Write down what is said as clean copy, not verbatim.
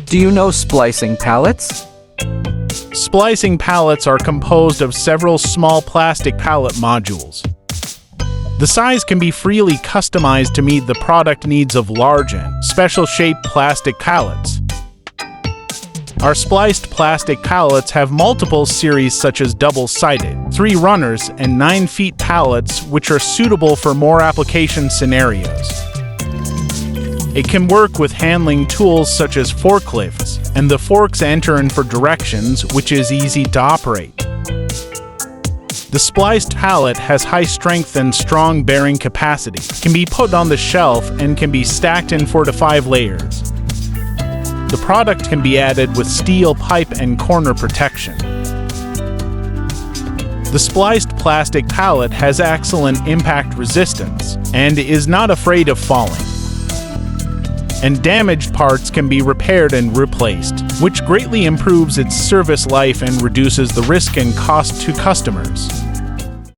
Do you know splicing pallets? Splicing pallets are composed of several small plastic pallet modules. The size can be freely customized to meet the product needs of large and special-shaped plastic pallets. Our spliced plastic pallets have multiple series such as double-sided, 3 runners, and 9 feet pallets which are suitable for more application scenarios. It can work with handling tools such as forklifts, and the forks enter in for directions, which is easy to operate. The spliced pallet has high strength and strong bearing capacity, can be put on the shelf, and can be stacked in 4 to 5 layers. The product can be added with steel pipe and corner protection. The spliced plastic pallet has excellent impact resistance and is not afraid of falling. And damaged parts can be repaired and replaced, which greatly improves its service life and reduces the risk and cost to customers.